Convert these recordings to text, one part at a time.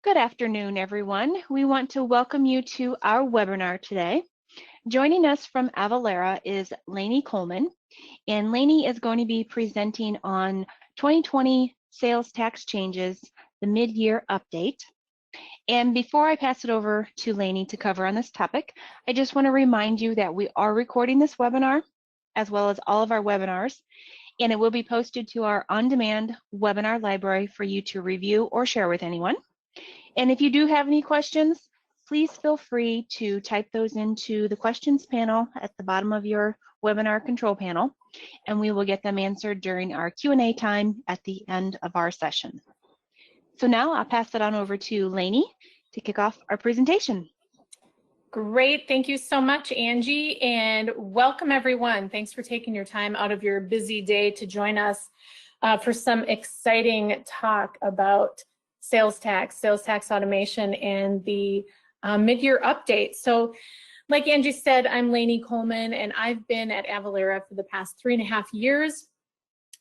Good afternoon, everyone. We want to welcome you to our webinar today. Joining us from Avalara is Lainey Coleman, and Lainey is going to be presenting on 2020 sales tax changes, the mid-year update. And before I pass it over to Lainey to cover on this topic, I just want to remind you that we are recording this webinar, as well as all of our webinars, and it will be posted to our on-demand webinar library for you to review or share with anyone. And if you do have any questions, please feel free to type those into the questions panel at the bottom of your webinar control panel, and we will get them answered during our Q&A time at the end of our session. So now I'll pass it on over to Lainey to kick off our presentation. Great, thank you so much, Angie, and welcome everyone. Thanks for taking your time out of your busy day to join us for some exciting talk about sales tax automation, and the mid-year update. So like Angie said, I'm Lainey Coleman, and I've been at Avalara for the past 3.5 years.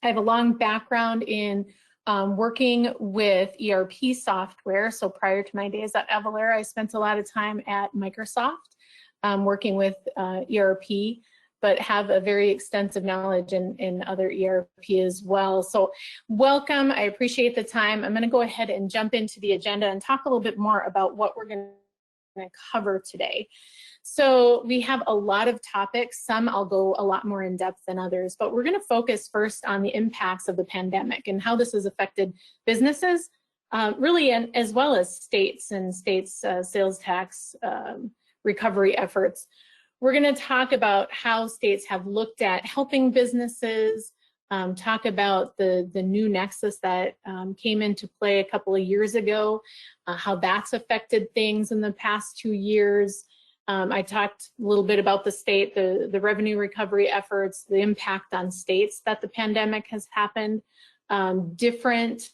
I have a long background in working with ERP software. So prior to my days at Avalara, I spent a lot of time at Microsoft working with ERP, but have a very extensive knowledge in other ERP as well. So welcome, I appreciate the time. I'm gonna go ahead and jump into the agenda and talk a little bit more about what we're gonna cover today. So we have a lot of topics. Some I'll go a lot more in depth than others, but we're gonna focus first on the impacts of the pandemic and how this has affected businesses, really, and as well as states and states' sales tax recovery efforts. We're going to talk about how states have looked at helping businesses, talk about the new Nexus that came into play a couple of years ago, how that's affected things in the past 2 years. I talked a little bit about the state, the revenue recovery efforts, the impact on states that the pandemic has happened, different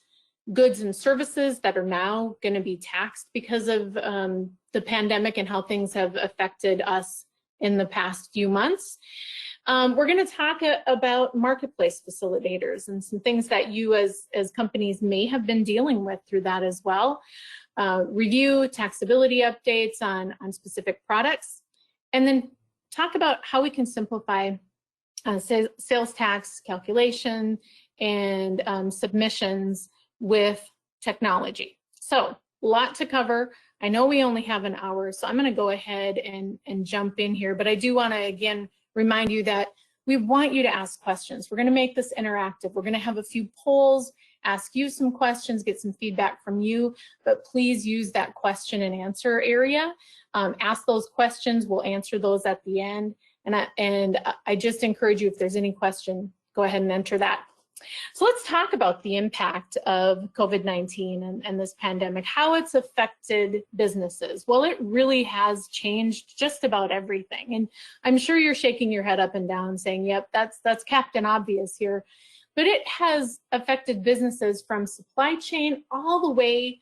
goods and services that are now going to be taxed because of the pandemic and how things have affected us in the past few months. We're going to talk about marketplace facilitators and some things that you as companies may have been dealing with through that as well. Review taxability updates on specific products, and then talk about how we can simplify sales tax calculation and submissions with technology. So a lot to cover. I know we only have an hour, so I'm going to go ahead and jump in here, but I do want to again remind you that we want you to ask questions. We're going to make this interactive. We're going to have a few polls, ask you some questions, get some feedback from you, but please use that question and answer area. Ask those questions, we'll answer those at the end, and I just encourage you, if there's any question, go ahead and enter that. So let's talk about the impact of COVID-19 and this pandemic, how it's affected businesses. Well, it really has changed just about everything. And I'm sure you're shaking your head up and down saying, yep, that's Captain Obvious here. But it has affected businesses from supply chain all the way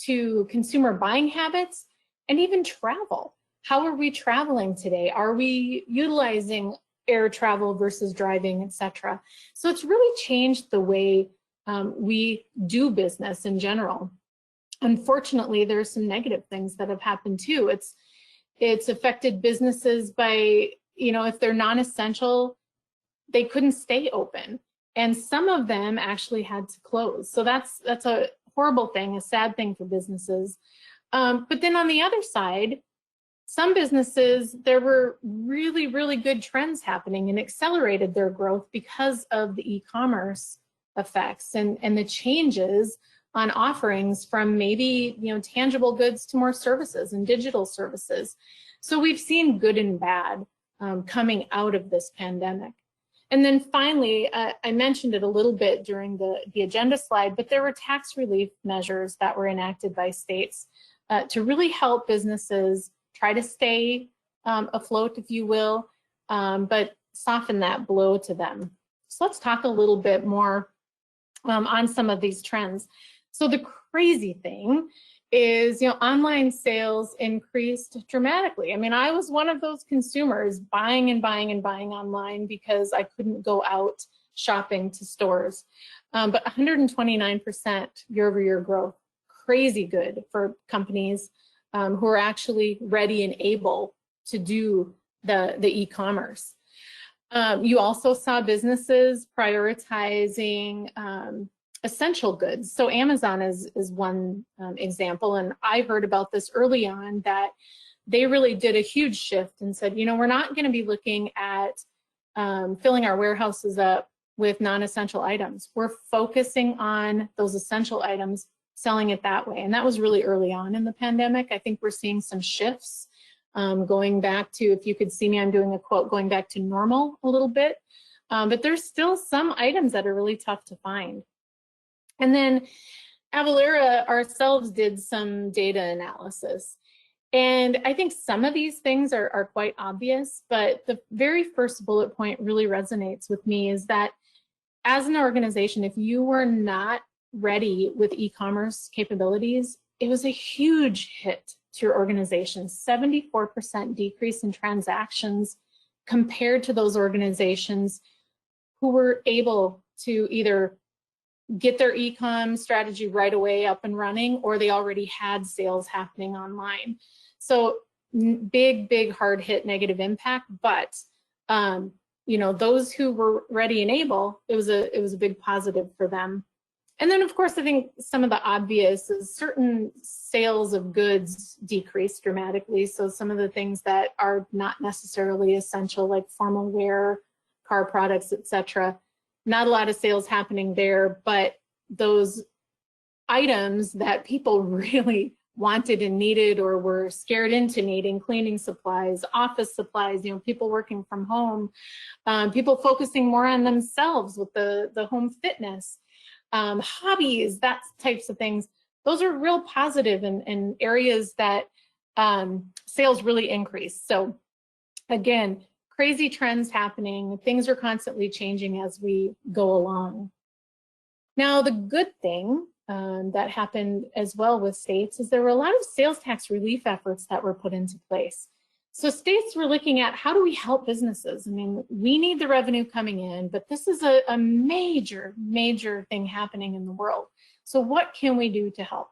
to consumer buying habits and even travel. How are we traveling today? Are we utilizing air travel versus driving, etc.? So it's really changed the way we do business in general. Unfortunately, there's some negative things that have happened too. It's affected businesses by, if they're non-essential, they couldn't stay open, and some of them actually had to close. So that's a horrible thing, a sad thing for businesses. But then on the other side, some businesses, there were really, really good trends happening and accelerated their growth because of the e-commerce effects and the changes on offerings from maybe tangible goods to more services and digital services. So we've seen good and bad coming out of this pandemic. And then finally, I mentioned it a little bit during the agenda slide, but there were tax relief measures that were enacted by states to really help businesses try to stay afloat, if you will, but soften that blow to them. So let's talk a little bit more on some of these trends. So the crazy thing is, online sales increased dramatically. I mean, I was one of those consumers buying and buying and buying online because I couldn't go out shopping to stores. But 129% year-over-year growth. crazy good for companies who are actually ready and able to do the e-commerce. You also saw businesses prioritizing essential goods. So Amazon is one example, and I heard about this early on, that they really did a huge shift and said, you know, we're not going to be looking at filling our warehouses up with non-essential items. We're focusing on those essential items, selling it that way. And that was really early on in the pandemic. I think we're seeing some shifts going back to, if you could see me, I'm doing a quote, going back to normal a little bit. But there's still some items that are really tough to find. And then Avalara ourselves did some data analysis. And I think some of these things are quite obvious, but the very first bullet point really resonates with me, is that as an organization, if you were not ready with e-commerce capabilities, it was a huge hit to your organization. 74% decrease in transactions compared to those organizations who were able to either get their e-com strategy right away up and running, or they already had sales happening online. So big hard hit negative impact, but you know, those who were ready and able, it was a big positive for them. And then of course, I think some of the obvious is certain sales of goods decreased dramatically. So some of the things that are not necessarily essential, like formal wear, car products, etc., not a lot of sales happening there, but those items that people really wanted and needed, or were scared into needing, cleaning supplies, office supplies, you know, people working from home, people focusing more on themselves with the home fitness, hobbies, that types of things. Those are real positive and areas that sales really increase. So again, crazy trends happening. Things are constantly changing as we go along. Now, the good thing that happened as well with states is there were a lot of sales tax relief efforts that were put into place. So states were looking at, how do we help businesses? I mean, we need the revenue coming in, but this is a major thing happening in the world. So what can we do to help?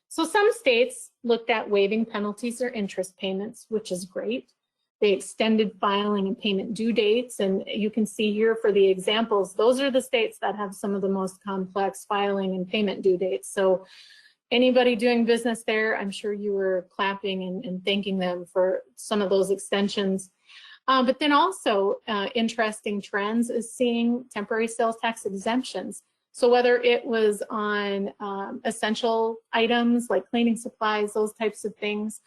So some states looked at waiving penalties or interest payments, which is great. They extended filing and payment due dates, and you can see here for the examples, those are the states that have some of the most complex filing and payment due dates. So anybody doing business there, I'm sure you were clapping and thanking them for some of those extensions. But then also interesting trends is seeing temporary sales tax exemptions. So whether it was on essential items like cleaning supplies, those types of things,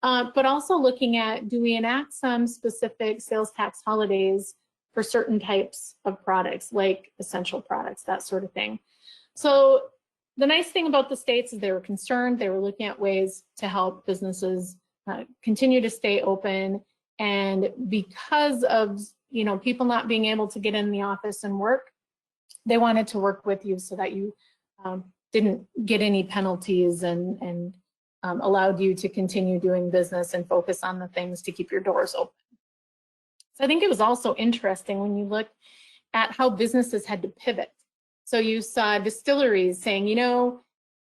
but also looking at, do we enact some specific sales tax holidays for certain types of products, like essential products, that sort of thing. So the nice thing about the states is they were concerned, they were looking at ways to help businesses continue to stay open. And because of, you know, people not being able to get in the office and work, they wanted to work with you so that you didn't get any penalties and allowed you to continue doing business and focus on the things to keep your doors open. So I think it was also interesting when you look at how businesses had to pivot. So you saw distilleries saying, you know,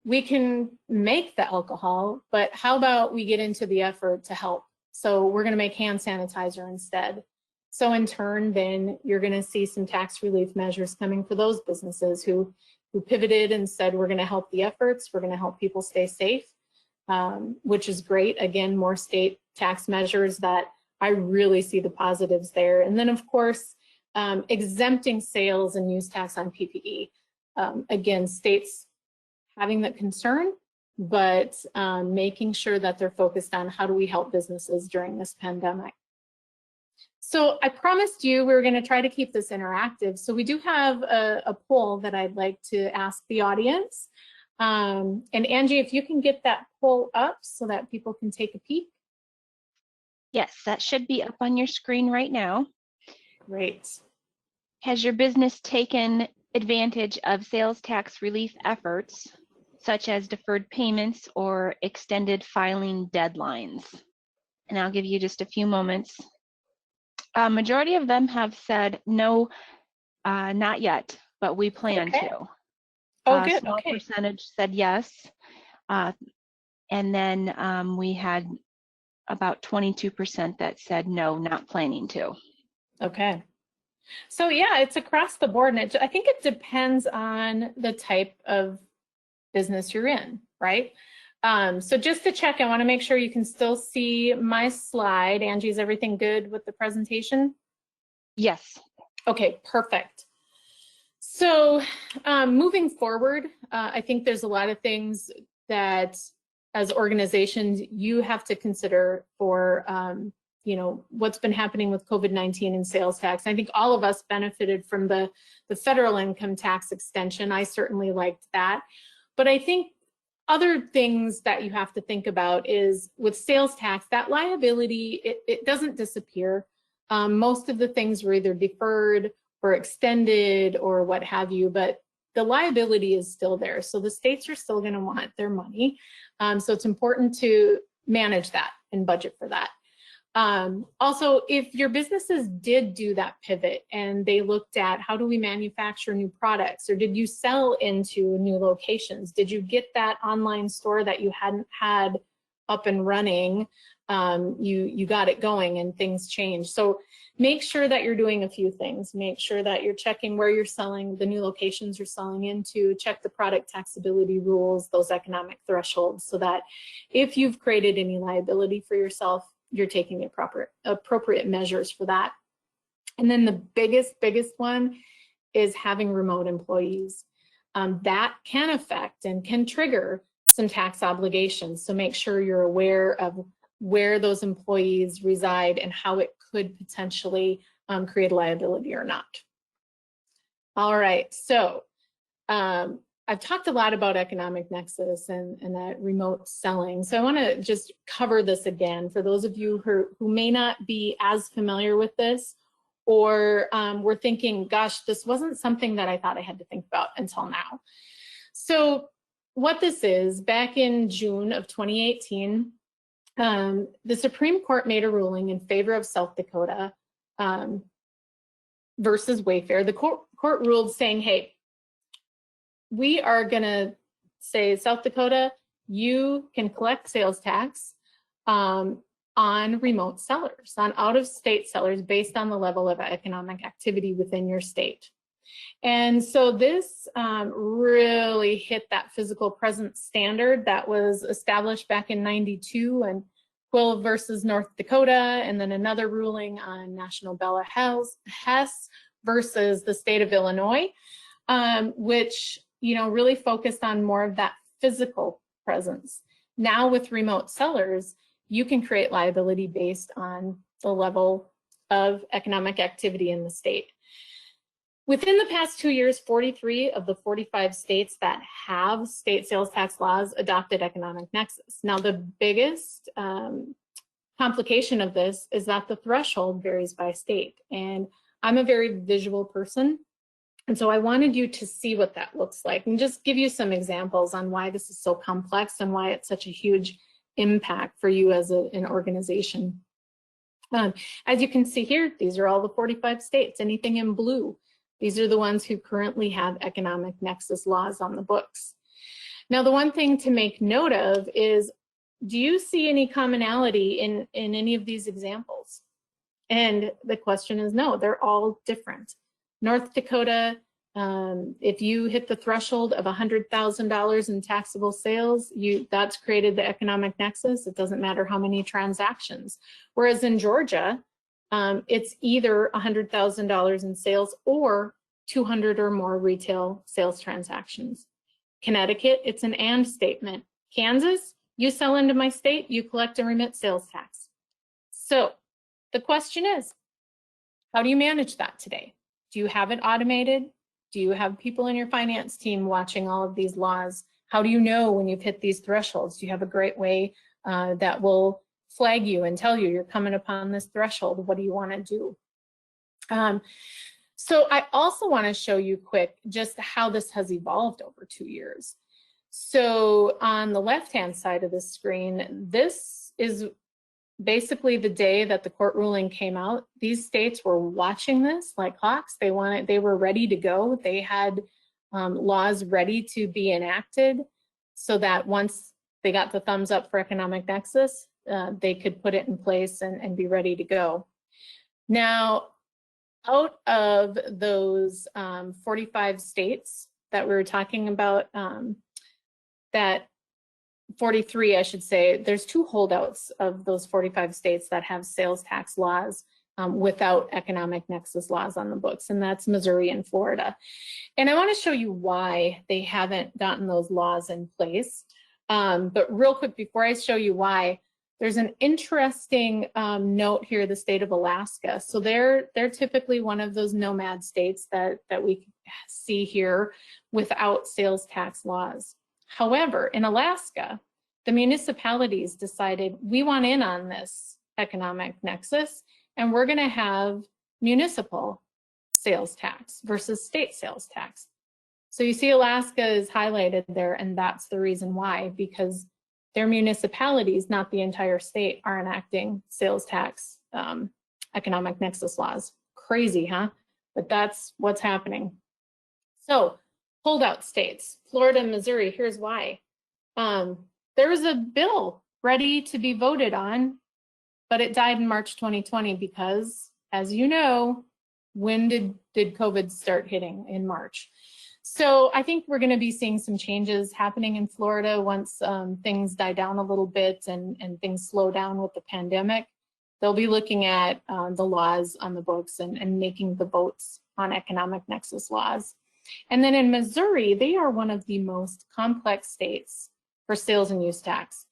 we can make the alcohol, but how about we get into the effort to help? So we're going to make hand sanitizer instead. So in turn, then you're going to see some tax relief measures coming for those businesses who pivoted and said, we're going to help the efforts, we're going to help people stay safe. Which is great. Again, more state tax measures that I really see the positives there. And then of course, exempting sales and use tax on PPE. Again, states having that concern, but making sure that they're focused on how do we help businesses during this pandemic. So I promised you we were going to try to keep this interactive. So we do have a poll that I'd like to ask the audience. And Angie, if you can get that poll up so that people can take a peek. Yes, that should be up on your screen right now. Great. Has your business taken advantage of sales tax relief efforts, such as deferred payments or extended filing deadlines? And I'll give you just a few moments. Majority of them have said no, not yet, but we plan to. Oh, good. Small Okay. percentage said yes. And then we had about 22% that said no, not planning to. Okay. So yeah, it's across the board, and I think it depends on the type of business you're in, right? So just to check, I want to make sure you can still see my slide. Angie, is everything good with the presentation? Yes. Okay, perfect. So moving forward, I think there's a lot of things that as organizations you have to consider for you know, what's been happening with COVID-19 and sales tax. I think all of us benefited from the federal income tax extension. I certainly liked that. But I think other things that you have to think about is with sales tax, that liability, it doesn't disappear. Most of the things were either deferred or extended or what have you, but the liability is still there. So the states are still going to want their money. So it's important to manage that and budget for that. Also, if your businesses did do that pivot and they looked at how do we manufacture new products, or did you sell into new locations? Did you get that online store that you hadn't had up and running? You got it going and things changed. So make sure that you're doing a few things. Make sure that you're checking where you're selling, the new locations you're selling into, check the product taxability rules, those economic thresholds, so that if you've created any liability for yourself, you're taking the appropriate measures for that. And then the biggest one is having remote employees. That can affect and can trigger some tax obligations. So make sure you're aware of where those employees reside and how it could potentially create liability or not. All right, so I've talked a lot about economic nexus and that remote selling. So I want to just cover this again for those of you who may not be as familiar with this, or were thinking, gosh, this wasn't something that I thought I had to think about until now. So what this is, back in June of 2018, the Supreme Court made a ruling in favor of South Dakota versus Wayfair. The court ruled saying, hey, we are going to say, South Dakota, you can collect sales tax on remote sellers, on out-of-state sellers, based on the level of economic activity within your state. And so this really hit that physical presence standard that was established back in '92 and Quill versus North Dakota, and then another ruling on National Bella Hess versus the state of Illinois, which really focused on more of that physical presence. Now with remote sellers, you can create liability based on the level of economic activity in the state. Within the past 2 years, 43 of the 45 states that have state sales tax laws adopted economic nexus. Now, the biggest complication of this is that the threshold varies by state. And I'm a very visual person. And so I wanted you to see what that looks like and just give you some examples on why this is so complex and why it's such a huge impact for you as an organization. As you can see here, these are all the 45 states, anything in blue. These are the ones who currently have economic nexus laws on the books. Now, the one thing to make note of is, do you see any commonality in any of these examples? And the question is no, they're all different. North Dakota, if you hit the threshold of $100,000 in taxable sales, that's created the economic nexus. It doesn't matter how many transactions. Whereas in Georgia, it's either $100,000 in sales or 200 or more retail sales transactions. Connecticut, it's an and statement. Kansas, you sell into my state, you collect and remit sales tax. So the question is, how do you manage that today? Do you have it automated? Do you have people in your finance team watching all of these laws? How do you know when you've hit these thresholds? Do you have a great way that will flag you and tell you you're coming upon this threshold? What do you want to do? So I also want to show you quick just how this has evolved over 2 years. So on the left-hand side of the screen, this is basically the day that the court ruling came out. These states were watching this like hawks. They were ready to go. They had laws ready to be enacted so that once they got the thumbs up for economic nexus, they could put it in place and be ready to go. Now, out of those 45 states that we were talking about, that 43, I should say, there's 2 holdouts of those 45 states that have sales tax laws without economic nexus laws on the books, and that's Missouri and Florida. And I want to show you why they haven't gotten those laws in place. But real quick, before I show you why, there's an interesting note here, the state of Alaska. So they're typically one of those nomad states that we see here without sales tax laws. However, in Alaska, the municipalities decided we want in on this economic nexus, and we're going to have municipal sales tax versus state sales tax. So you see Alaska is highlighted there, and that's the reason why, because their municipalities, not the entire state, are enacting sales tax economic nexus laws. Crazy, huh? But that's what's happening. So holdout states, Florida and Missouri, here's why. There was a bill ready to be voted on, but it died in March 2020 because, as you know, when did COVID start hitting? In March. So I think we're going to be seeing some changes happening in Florida once things die down a little bit and things slow down with the pandemic. They'll be looking at the laws on the books and making the votes on economic nexus laws. And then in Missouri, they are one of the most complex states for sales and use tax.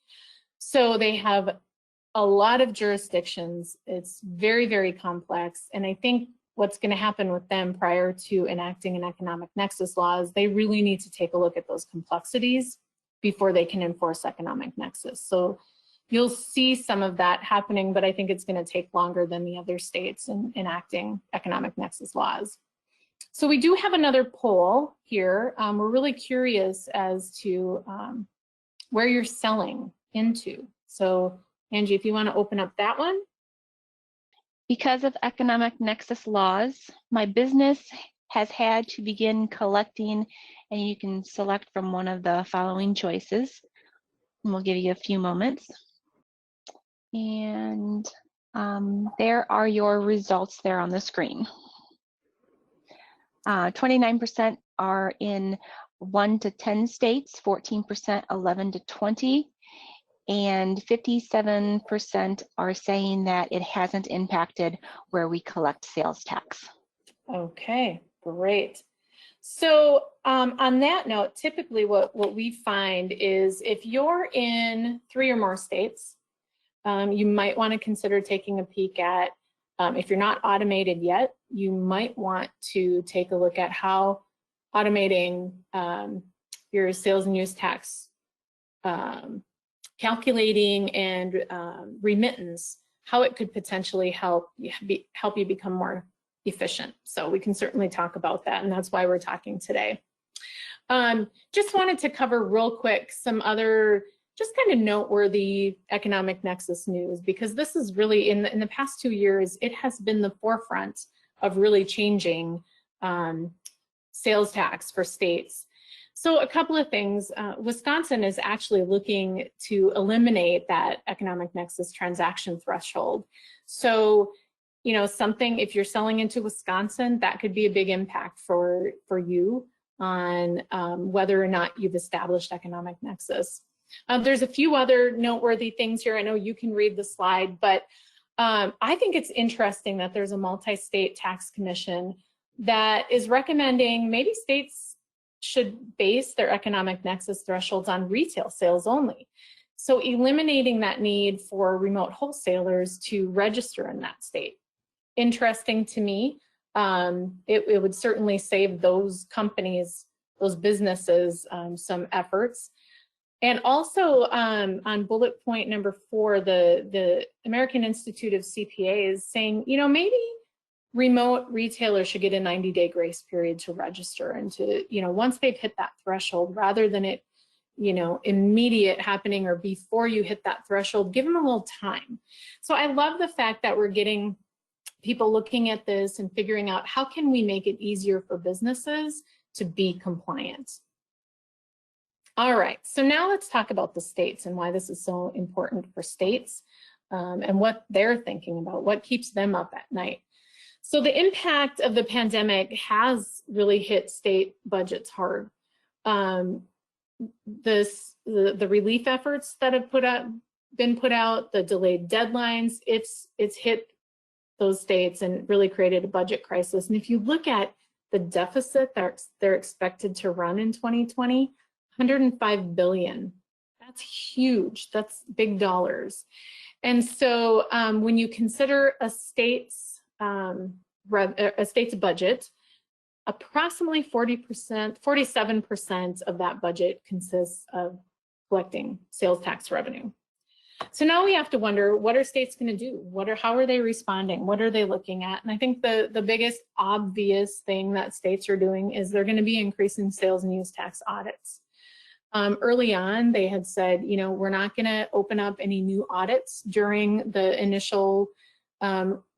So they have a lot of jurisdictions. It's very, very complex. And I think what's going to happen with them prior to enacting an economic nexus law is they really need to take a look at those complexities before they can enforce economic nexus. So you'll see some of that happening, but I think it's going to take longer than the other states in enacting economic nexus laws. So we do have another poll here. We're really curious as to where you're selling into. So Angie, if you want to open up that one. Because of economic nexus laws, my business has had to begin collecting, and you can select from one of the following choices. And we'll give you a few moments. And there are your results there on the screen. 29% are in 1 to 10 states, 14% 11 to 20, and 57% are saying that it hasn't impacted where we collect sales tax. Okay, great. So on that note, typically what we find is if you're in 3 or more states, you might want to consider taking a peek at, if you're not automated yet, you might want to take a look at how automating your sales and use tax calculating and remittance, how it could potentially help you become more efficient. So we can certainly talk about that, and that's why we're talking today. Just wanted to cover real quick some other just kind of noteworthy economic nexus news, because this is really, in the past 2 years, it has been the forefront of really changing sales tax for states. So a couple of things. Wisconsin is actually looking to eliminate that economic nexus transaction threshold. So, you know, something, if you're selling into Wisconsin, that could be a big impact for you on whether or not you've established economic nexus. There's a few other noteworthy things here. I know you can read the slide, but I think it's interesting that there's a multi-state tax commission that is recommending maybe states should base their economic nexus thresholds on retail sales only. So eliminating that need for remote wholesalers to register in that state. Interesting to me. It would certainly save those companies, those businesses, some efforts. And also on bullet point number 4, the American Institute of CPAs saying, you know, maybe remote retailers should get a 90-day grace period to register and to, you know, once they've hit that threshold, rather than it, you know, immediate happening or before you hit that threshold, give them a little time. So I love the fact that we're getting people looking at this and figuring out how can we make it easier for businesses to be compliant. All right, so now let's talk about the states and why this is so important for states and what they're thinking about, what keeps them up at night. So the impact of the pandemic has really hit state budgets hard. The relief efforts that have been put out, the delayed deadlines, it's hit those states and really created a budget crisis. And if you look at the deficit that they're expected to run in 2020, 105 billion. That's huge. That's big dollars. And so when you consider a state's budget, approximately 40%, 47% of that budget consists of collecting sales tax revenue. So now we have to wonder, what are states going to do? How are they responding? What are they looking at? And I think the biggest obvious thing that states are doing is they're going to be increasing sales and use tax audits. Early on, they had said, you know, we're not going to open up any new audits during the initial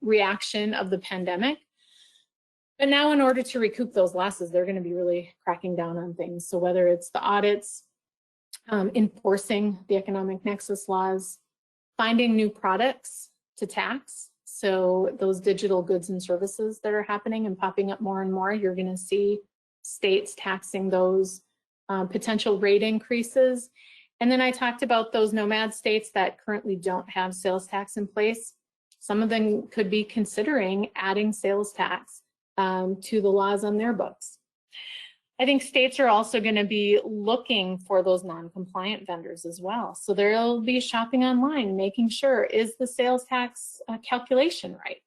reaction of the pandemic. But now in order to recoup those losses, they're going to be really cracking down on things. So whether it's the audits, enforcing the economic nexus laws, finding new products to tax. So those digital goods and services that are happening and popping up more and more, you're going to see states taxing those. Potential rate increases. And then I talked about those nomad states that currently don't have sales tax in place. Some of them could be considering adding sales tax to the laws on their books. I think states are also going to be looking for those non-compliant vendors as well. So they'll be shopping online, making sure, is the sales tax calculation right?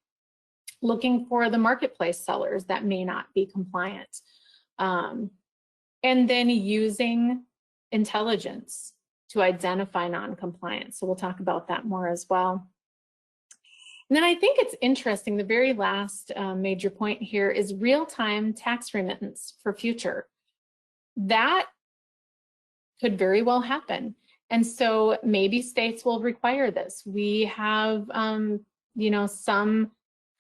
Looking for the marketplace sellers that may not be compliant. And then using intelligence to identify non-compliance. So we'll talk about that more as well. And then I think it's interesting, the very last major point here is real-time tax remittance for future. That could very well happen. And so maybe states will require this. We have, you know, some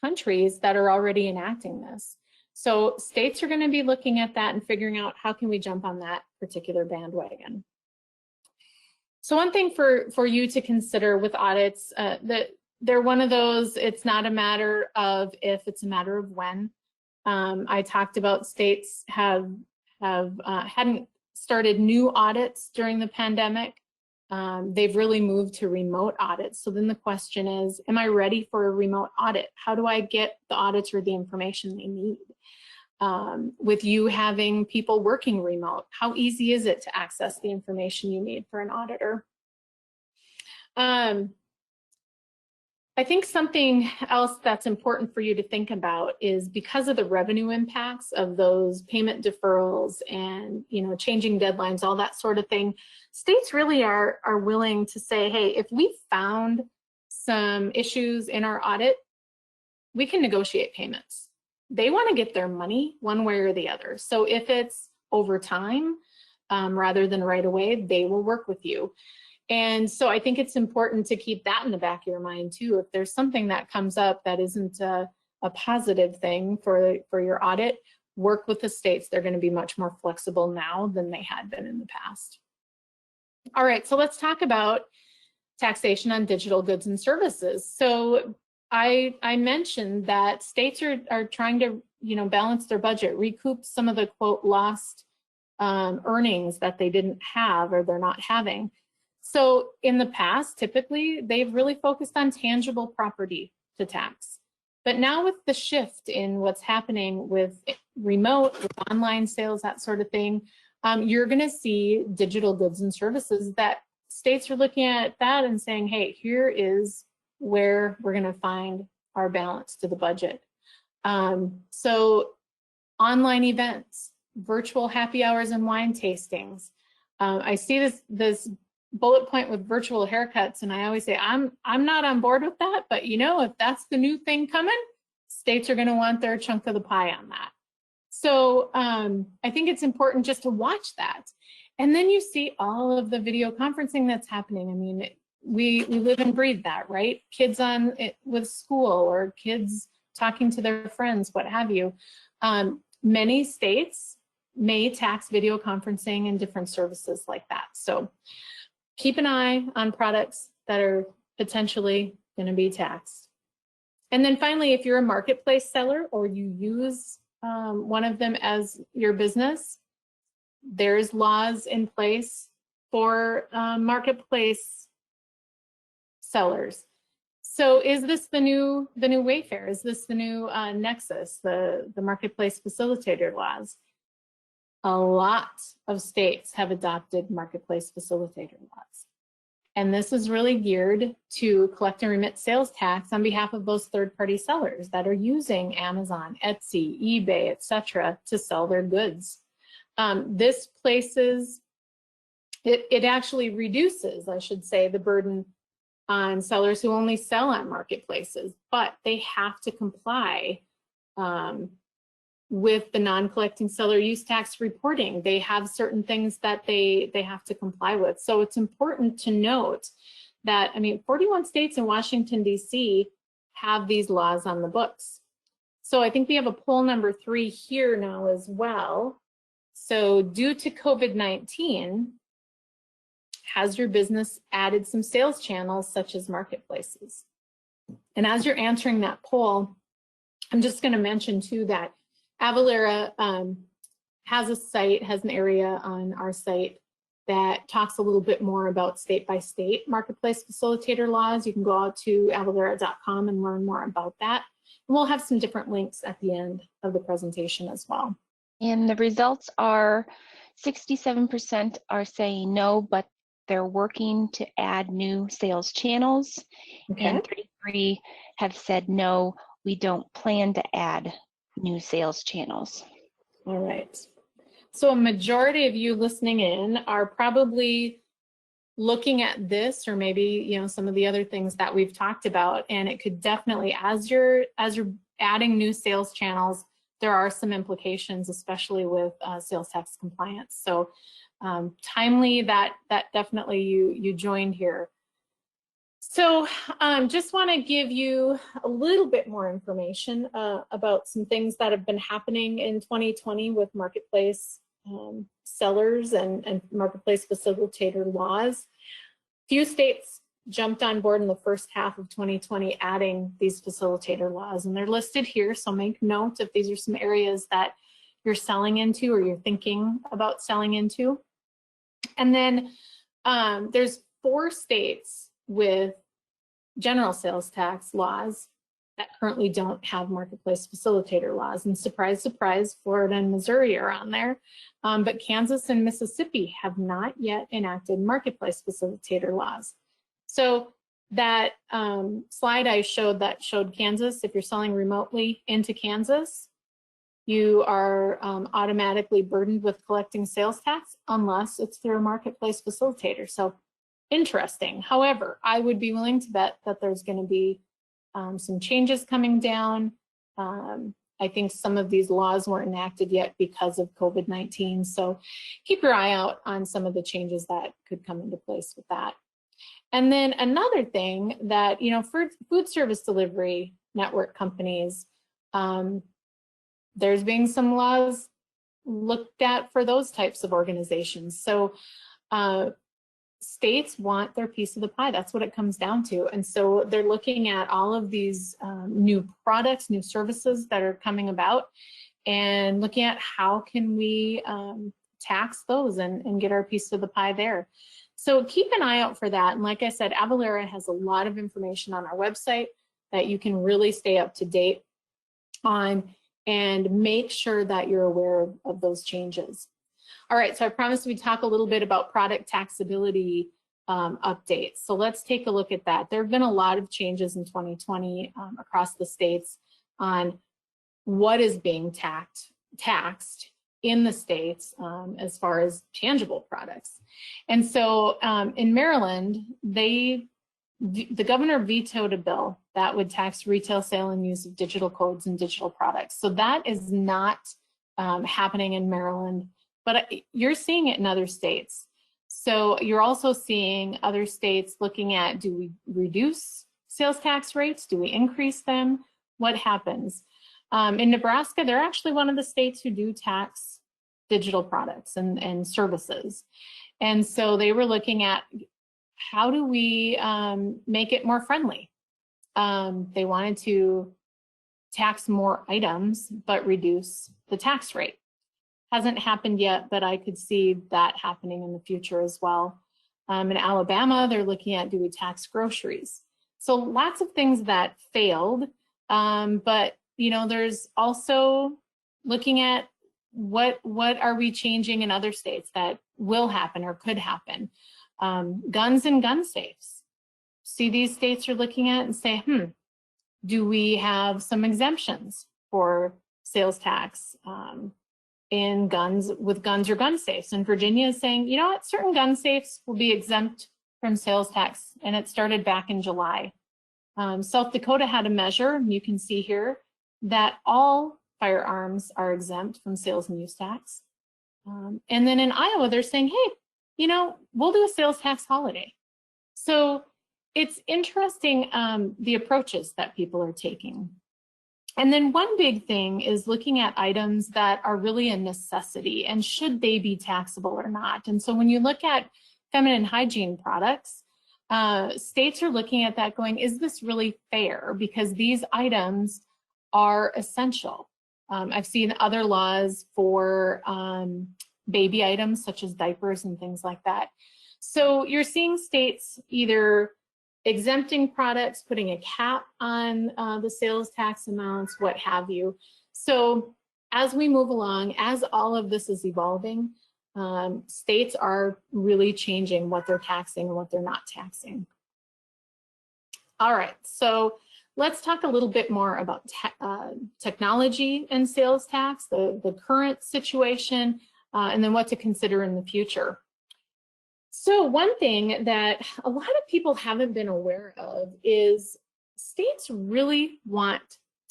countries that are already enacting this. So states are going to be looking at that and figuring out how can we jump on that particular bandwagon. So one thing for you to consider with audits, that they're one of those, it's not a matter of if, it's a matter of when. I talked about states hadn't started new audits during the pandemic. They've really moved to remote audits. So then the question is, am I ready for a remote audit? How do I get the auditor the information they need? With you having people working remote, how easy is it to access the information you need for an auditor? I think something else that's important for you to think about is because of the revenue impacts of those payment deferrals and, you know, changing deadlines, all that sort of thing, states really are willing to say, hey, if we found some issues in our audit, we can negotiate payments. They want to get their money one way or the other. So if it's over time rather than right away, they will work with you. And so I think it's important to keep that in the back of your mind too. If there's something that comes up that isn't a positive thing for your audit, work with the states. They're going to be much more flexible now than they had been in the past. All right, so let's talk about taxation on digital goods and services. So I mentioned that states are trying to, you know, balance their budget, recoup some of the quote lost earnings that they didn't have or they're not having. So in the past, typically, they've really focused on tangible property to tax. But now with the shift in what's happening with remote, with online sales, that sort of thing, you're going to see digital goods and services that states are looking at that and saying, hey, here is where we're going to find our balance to the budget. So online events, virtual happy hours and wine tastings. I see this bullet point with virtual haircuts, and I always say I'm not on board with that, but you know, if that's the new thing coming, states are going to want their chunk of the pie on that. So I think it's important just to watch that. And then you see all of the video conferencing that's happening. I mean, we live and breathe that, right? Kids on it with school or kids talking to their friends, what have you. Many states may tax video conferencing and different services like that. So keep an eye on products that are potentially going to be taxed. And then finally, if you're a marketplace seller or you use one of them as your business, there's laws in place for marketplace sellers. So is this the new Wayfair? Is this the new Nexus, the marketplace facilitator laws? A lot of states have adopted marketplace facilitator laws. And this is really geared to collect and remit sales tax on behalf of those third-party sellers that are using Amazon, Etsy, eBay, etc. to sell their goods. This places, it actually reduces, I should say, the burden on sellers who only sell on marketplaces, but they have to comply with the non-collecting seller use tax reporting. They have certain things that they have to comply with. So it's important to note that, I mean, 41 states and Washington, D.C. have these laws on the books. So I think we have a poll number 3 here now as well. So due to COVID-19, has your business added some sales channels such as marketplaces? And as you're answering that poll, I'm just going to mention too that Avalara has an area on our site that talks a little bit more about state-by-state marketplace facilitator laws. You can go out to avalara.com and learn more about that. And we'll have some different links at the end of the presentation as well. And the results are 67% are saying no, but they're working to add new sales channels. Okay. And 33 have said no, we don't plan to add new sales channels. All right. So a majority of you listening in are probably looking at this, or maybe, you know, some of the other things that we've talked about, and it could definitely, as you're adding new sales channels, there are some implications, especially with sales tax compliance. So timely that definitely you joined here. So just want to give you a little bit more information about some things that have been happening in 2020 with marketplace sellers and marketplace facilitator laws. Few states jumped on board in the first half of 2020 adding these facilitator laws, and they're listed here, so make note if these are some areas that you're selling into or you're thinking about selling into. And then there's 4 states with general sales tax laws that currently don't have marketplace facilitator laws. And surprise, surprise, Florida and Missouri are on there. But Kansas and Mississippi have not yet enacted marketplace facilitator laws. So that slide I showed that showed Kansas, if you're selling remotely into Kansas, you are automatically burdened with collecting sales tax unless it's through a marketplace facilitator. So interesting. However, I would be willing to bet that there's going to be some changes coming down. I think some of these laws weren't enacted yet because of COVID-19. So keep your eye out on some of the changes that could come into place with that. And then another thing that, you know, for food service delivery network companies, there's being some laws looked at for those types of organizations. So states want their piece of the pie. That's what it comes down to. And so they're looking at all of these new products, new services that are coming about, and looking at how can we tax those and get our piece of the pie there. So keep an eye out for that. And like I said, Avalara has a lot of information on our website that you can really stay up to date on and make sure that you're aware of those changes. All right, so I promised we'd talk a little bit about product taxability updates. So let's take a look at that. There have been a lot of changes in 2020 across the states on what is being taxed in the states as far as tangible products. And so in Maryland, the governor vetoed a bill that would tax retail sale and use of digital codes and digital products. So that is not happening in Maryland, but you're seeing it in other states. So you're also seeing other states looking at, do we reduce sales tax rates? Do we increase them? What happens? In Nebraska, they're actually one of the states who do tax digital products and services. And so they were looking at how do we make it more friendly. They wanted to tax more items, but reduce the tax rate. Hasn't happened yet, but I could see that happening in the future as well. In Alabama, they're looking at, do we tax groceries? So lots of things that failed, but you know, there's also looking at what are we changing in other states that will happen or could happen. Guns and gun safes. See, these states are looking at and say, do we have some exemptions for sales tax in guns, with guns or gun safes? And Virginia is saying, you know what, certain gun safes will be exempt from sales tax, and it started back in July. South Dakota had a measure, and you can see here that all firearms are exempt from sales and use tax. And then in Iowa, they're saying, hey, you know, we'll do a sales tax holiday. So it's interesting, the approaches that people are taking. And then one big thing is looking at items that are really a necessity and should they be taxable or not. And so when you look at feminine hygiene products, states are looking at that going, is this really fair? Because these items are essential. I've seen other laws for baby items such as diapers and things like that. So you're seeing states either exempting products, putting a cap on the sales tax amounts, what have you. So as we move along, as all of this is evolving, states are really changing what they're taxing and what they're not taxing. All right, so let's talk a little bit more about technology and sales tax, the current situation, and then what to consider in the future. So one thing that a lot of people haven't been aware of is states really want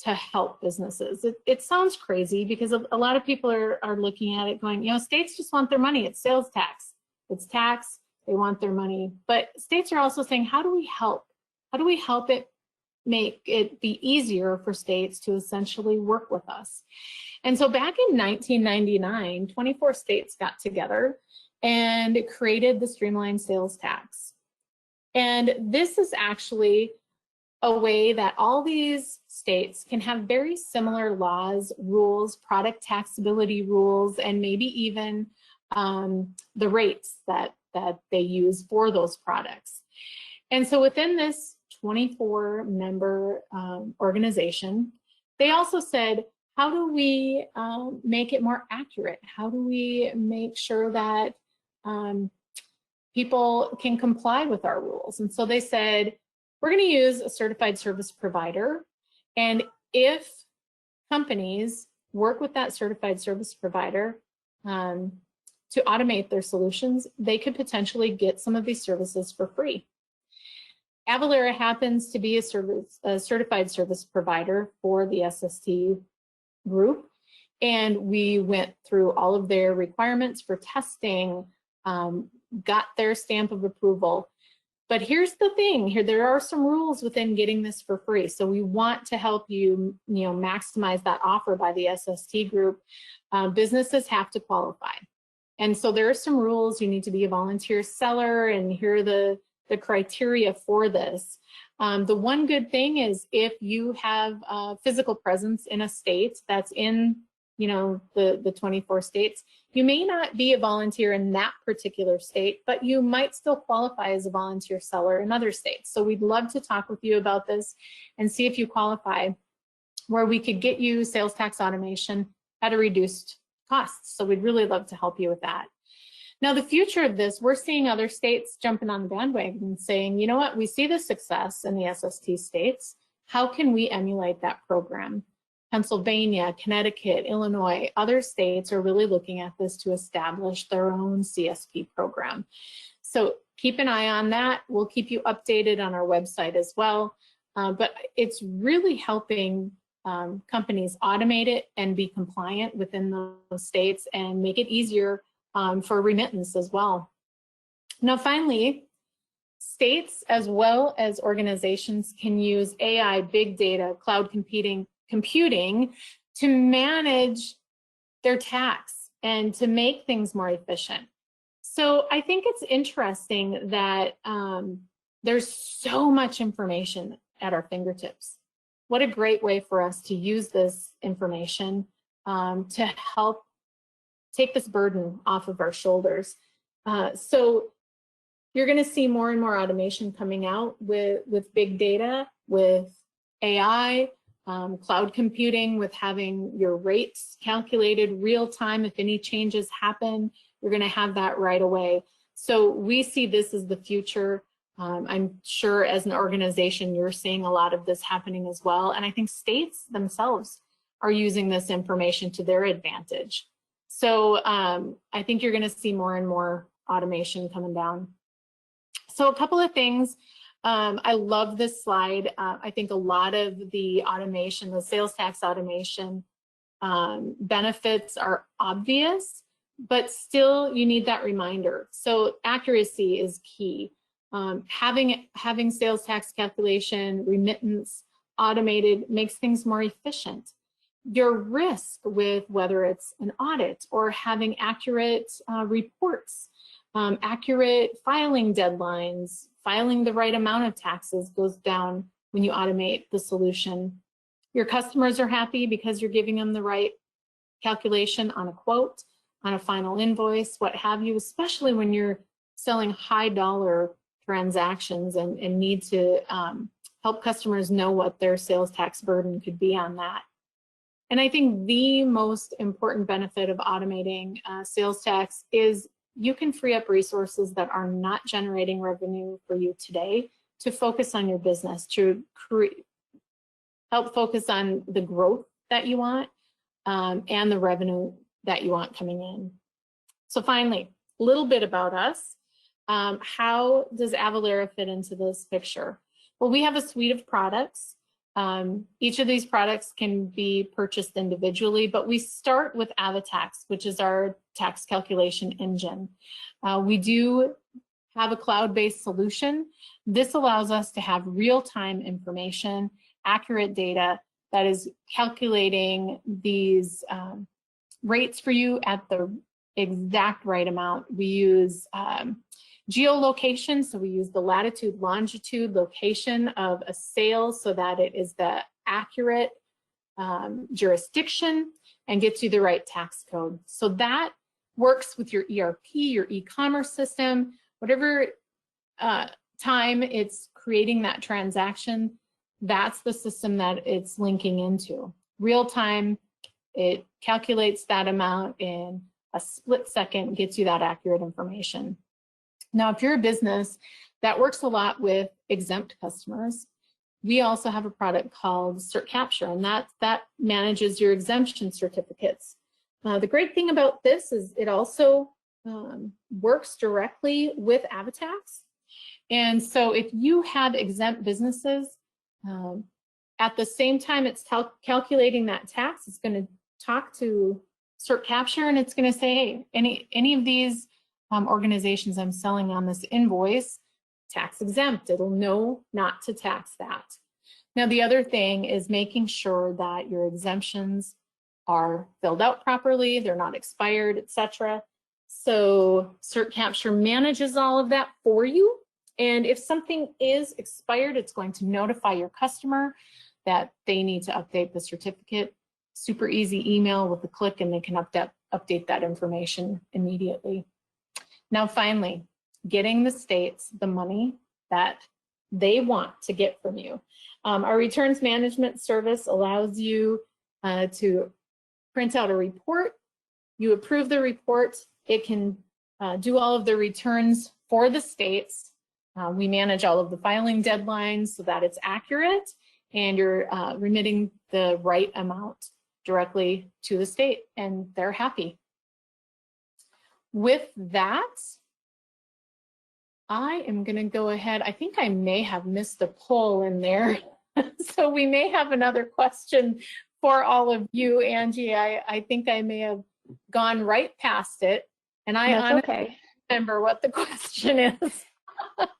to help businesses. It sounds crazy because a lot of people are looking at it going, you know, states just want their money. It's sales tax. It's tax. They want their money. But states are also saying, how do we help? How do we help it make it be easier for states to essentially work with us? And so back in 1999, 24 states got together and created the Streamlined Sales Tax. And this is actually a way that all these states can have very similar laws, rules, product taxability rules, and maybe even the rates that they use for those products. And so within this 24-member organization, they also said, how do we make it more accurate? How do we make sure that people can comply with our rules? And so they said, we're going to use a certified service provider. And if companies work with that certified service provider to automate their solutions, they could potentially get some of these services for free. Avalara happens to be a certified service provider for the SST group. And we went through all of their requirements for testing, got their stamp of approval. But here's the thing, here there are some rules within getting this for free. So we want to help you, maximize that offer by the SST group. Businesses have to qualify. And so there are some rules. You need to be a volunteer seller, and here are the criteria for this. The one good thing is if you have a physical presence in a state that's in the 24 states, you may not be a volunteer in that particular state, but you might still qualify as a volunteer seller in other states. So we'd love to talk with you about this and see if you qualify, where we could get you sales tax automation at a reduced cost. So we'd really love to help you with that. Now, the future of this, we're seeing other states jumping on the bandwagon and saying, you know what, we see the success in the SST states. How can we emulate that program? Pennsylvania, Connecticut, Illinois, other states are really looking at this to establish their own CSP program. So keep an eye on that. We'll keep you updated on our website as well. But it's really helping companies automate it and be compliant within those states and make it easier for remittance as well. Now, finally, states as well as organizations can use AI, big data, cloud computing to manage their tax and to make things more efficient. So I think it's interesting that there's so much information at our fingertips. What a great way for us to use this information to help take this burden off of our shoulders. So you're going to see more and more automation coming out with big data, with AI, cloud computing, with having your rates calculated real time. If any changes happen, you're going to have that right away. So we see this as the future. I'm sure as an organization, you're seeing a lot of this happening as well. And I think states themselves are using this information to their advantage. So I think you're going to see more and more automation coming down. So a couple of things. I love this slide. I think a lot of the automation, the sales tax automation benefits are obvious, but still you need that reminder. So accuracy is key. Having sales tax calculation, remittance automated makes things more efficient. Your risk with whether it's an audit or having accurate reports, accurate filing deadlines, filing the right amount of taxes goes down when you automate the solution. Your customers are happy because you're giving them the right calculation on a quote, on a final invoice, what have you, especially when you're selling high dollar transactions and need to help customers know what their sales tax burden could be on that. And I think the most important benefit of automating sales tax is you can free up resources that are not generating revenue for you today to focus on your business, to help focus on the growth that you want and the revenue that you want coming in. So finally, a little bit about us. How does Avalara fit into this picture? Well, we have a suite of products. Each of these products can be purchased individually, but we start with AvaTax, which is our tax calculation engine. We do have a cloud-based solution. This allows us to have real-time information, accurate data that is calculating these rates for you at the exact right amount. We use geolocation, so we use the latitude, longitude, location of a sale so that it is the accurate jurisdiction and gets you the right tax code. So that works with your ERP, your e-commerce system, whatever time it's creating that transaction, that's the system that it's linking into. Real time, it calculates that amount in a split second, gets you that accurate information. Now, if you're a business that works a lot with exempt customers, we also have a product called Cert Capture, and that manages your exemption certificates. The great thing about this is it also works directly with AvaTax. And so if you have exempt businesses, at the same time it's calculating that tax, it's going to talk to Cert Capture and it's going to say, hey, any of these organizations I'm selling on this invoice, tax exempt, it'll know not to tax that. Now, the other thing is making sure that your exemptions are filled out properly, they're not expired, etc. So Cert Capture manages all of that for you. And if something is expired, it's going to notify your customer that they need to update the certificate. Super easy email with a click and they can update that information immediately. Now, finally, getting the states the money that they want to get from you. Our returns management service allows you to print out a report. You approve the report. It can do all of the returns for the states. We manage all of the filing deadlines so that it's accurate and you're remitting the right amount directly to the state and they're happy. With that, I am going to go ahead. I think I may have missed a poll in there. So we may have another question for all of you, Angie. I think I may have gone right past it. And I honestly don't remember what the question is.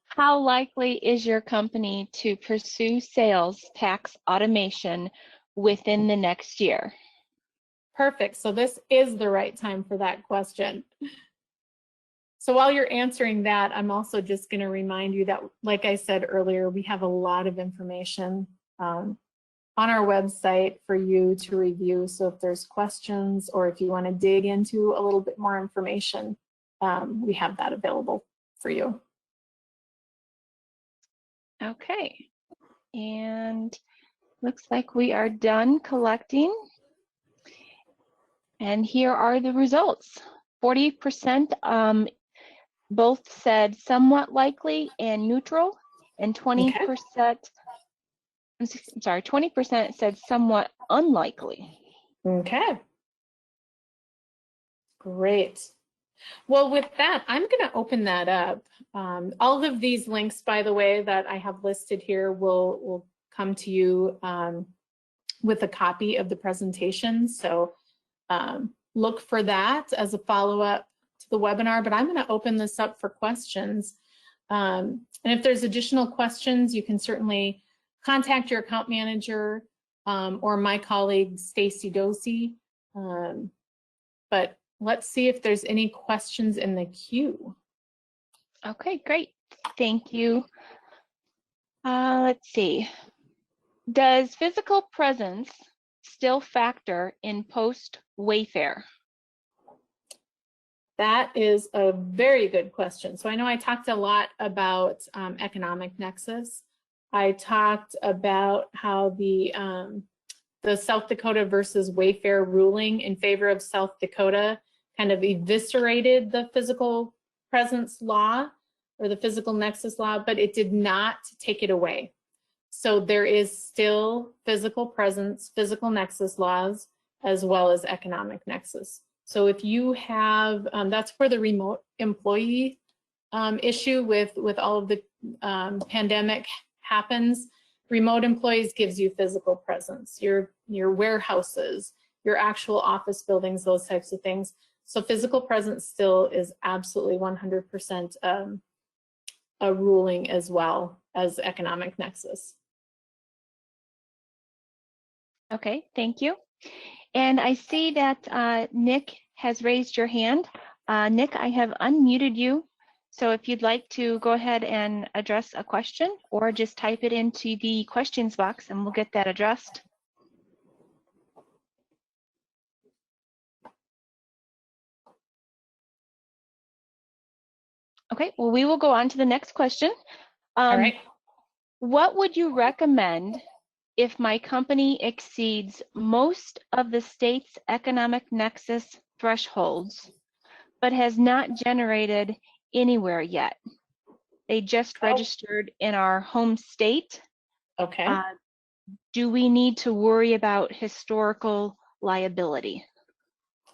How likely is your company to pursue sales tax automation within the next year? Perfect. So this is the right time for that question. So while you're answering that, I'm also just going to remind you that, like I said earlier, we have a lot of information on our website for you to review. So if there's questions or if you want to dig into a little bit more information, we have that available for you. Okay, and looks like we are done collecting. And here are the results. 40% both said somewhat likely and neutral, and 20%, I'm sorry, 20% said somewhat unlikely. Okay. Great. Well, with that, I'm going to open that up. All of these links, by the way, that I have listed here will come to you with a copy of the presentation. So look for that as a follow-up to the webinar, but I'm going to open this up for questions. And if there's additional questions, you can certainly contact your account manager or my colleague, Stacy Dosey. But let's see if there's any questions in the queue. Okay, great. Thank you. Let's see. Does physical presence still factor in post-Wayfair? That is a very good question. So I know I talked a lot about economic nexus. I talked about how the South Dakota versus Wayfair ruling in favor of South Dakota kind of eviscerated the physical presence law or the physical nexus law, but it did not take it away. So there is still physical presence, physical nexus laws, as well as economic nexus. So if you have, that's where the remote employee issue with all of the pandemic happens. Remote employees gives you physical presence, your warehouses, your actual office buildings, those types of things. So physical presence still is absolutely 100% a ruling as well as economic nexus. Okay, thank you. And I see that Nick has raised your hand. Nick, I have unmuted you. So if you'd like to go ahead and address a question or just type it into the questions box and we'll get that addressed. Okay, well, we will go on to the next question. All right. What would you recommend if my company exceeds most of the state's economic nexus thresholds, but has not generated anywhere yet? They just registered in our home state. Okay. Do we need to worry about historical liability?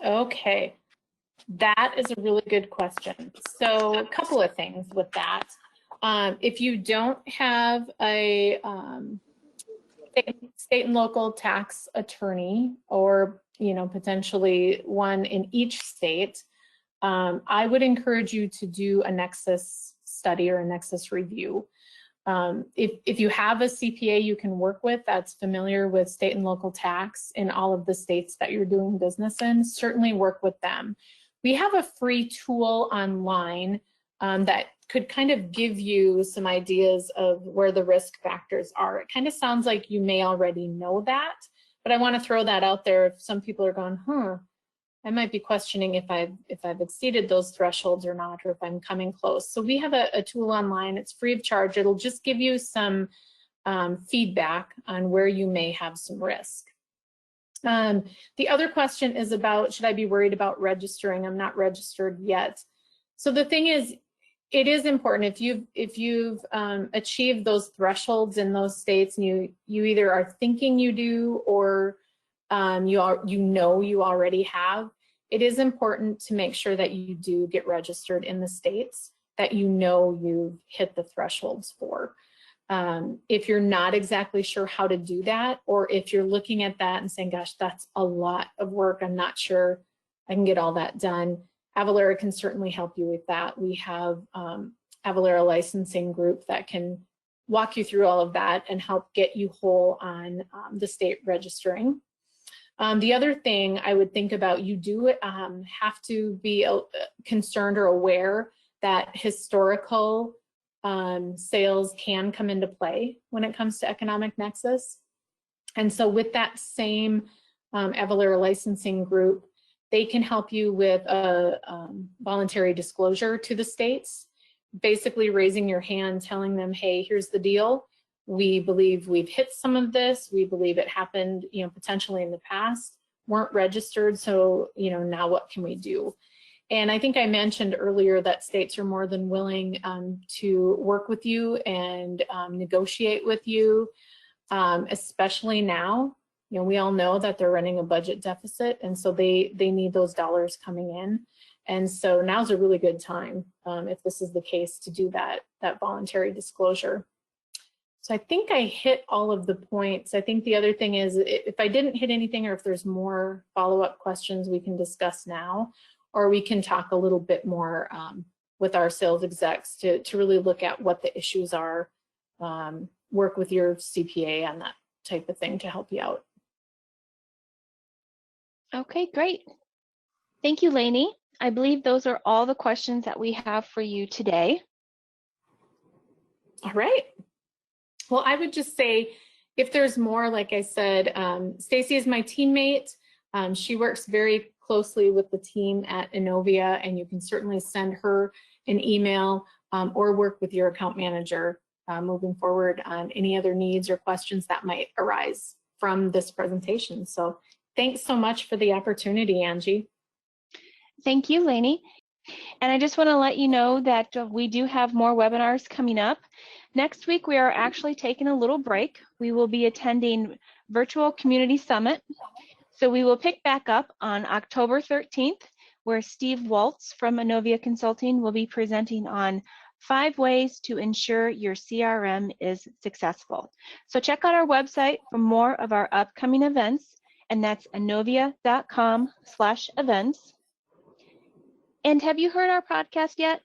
Okay. That is a really good question. So a couple of things with that. If you don't have a state and local tax attorney, or potentially one in each state, I would encourage you to do a nexus study or a nexus review. If you have a CPA you can work with that's familiar with state and local tax in all of the states that you're doing business in, certainly work with them. We have a free tool online that could kind of give you some ideas of where the risk factors are. It kind of sounds like you may already know that, but I want to throw that out there if some people are going, I might be questioning if I've exceeded those thresholds or not, or if I'm coming close. So we have a tool online. It's free of charge. It'll just give you some feedback on where you may have some risk. The other question is about, should I be worried about registering? I'm not registered yet. So the thing is, it is important if you've achieved those thresholds in those states, and you either are thinking you do or you already have. It is important to make sure that you do get registered in the states that you've hit the thresholds for. If you're not exactly sure how to do that, or if you're looking at that and saying, gosh, that's a lot of work, I'm not sure I can get all that done, Avalara can certainly help you with that. We have Avalara licensing group that can walk you through all of that and help get you whole on the state registering. The other thing I would think about, you do have to be concerned or aware that historical sales can come into play when it comes to economic nexus. And so with that same Avalara licensing group, they can help you with a voluntary disclosure to the states, basically raising your hand, telling them, hey, here's the deal. We believe we've hit some of this. We believe it happened, potentially in the past, weren't registered. So, now what can we do? And I think I mentioned earlier that states are more than willing to work with you and negotiate with you, especially now. We all know that they're running a budget deficit, and so they need those dollars coming in. And so now's a really good time, if this is the case, to do that voluntary disclosure. So I think I hit all of the points. I think the other thing is, if I didn't hit anything, or if there's more follow-up questions, we can discuss now, or we can talk a little bit more with our sales execs to really look at what the issues are, work with your CPA on that type of thing to help you out. Okay, great. Thank you, Lainey. I believe those are all the questions that we have for you today. All right. Well, I would just say, if there's more, like I said, Stacy is my teammate. She works very closely with the team at Innovia, and you can certainly send her an email or work with your account manager moving forward on any other needs or questions that might arise from this presentation. So thanks so much for the opportunity, Angie. Thank you, Lainey. And I just want to let you know that we do have more webinars coming up. Next week, we are actually taking a little break. We will be attending Virtual Community Summit. So we will pick back up on October 13th, where Steve Waltz from Innovia Consulting will be presenting on 5 ways to ensure your CRM is successful. So check out our website for more of our upcoming events, and that's innovia.com/events. And have you heard our podcast yet?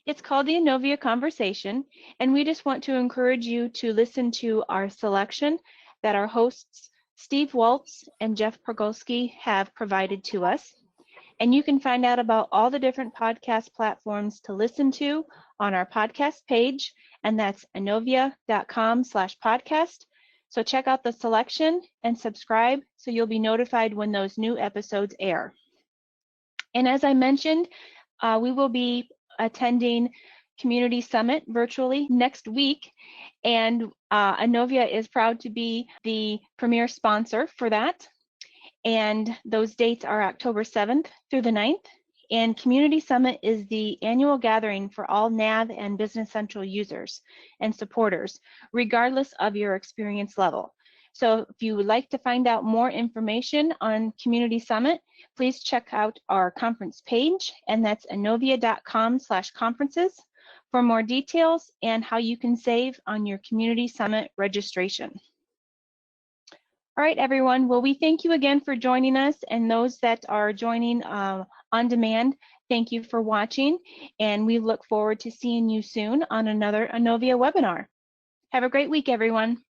It's called the Innovia Conversation, and we just want to encourage you to listen to our selection that our hosts Steve Waltz and Jeff Progolski have provided to us. And you can find out about all the different podcast platforms to listen to on our podcast page, and that's innovia.com/podcast. So check out the selection and subscribe so you'll be notified when those new episodes air. And as I mentioned, we will be attending Community Summit virtually next week, and Innovia is proud to be the premier sponsor for that. And those dates are October 7th through the 9th. And Community Summit is the annual gathering for all NAV and Business Central users and supporters, regardless of your experience level. So if you would like to find out more information on Community Summit, please check out our conference page, and that's innovia.com/conferences for more details and how you can save on your Community Summit registration. All right, everyone. Well, we thank you again for joining us, and those that are joining on demand, thank you for watching, and we look forward to seeing you soon on another Innovia webinar. Have a great week, everyone.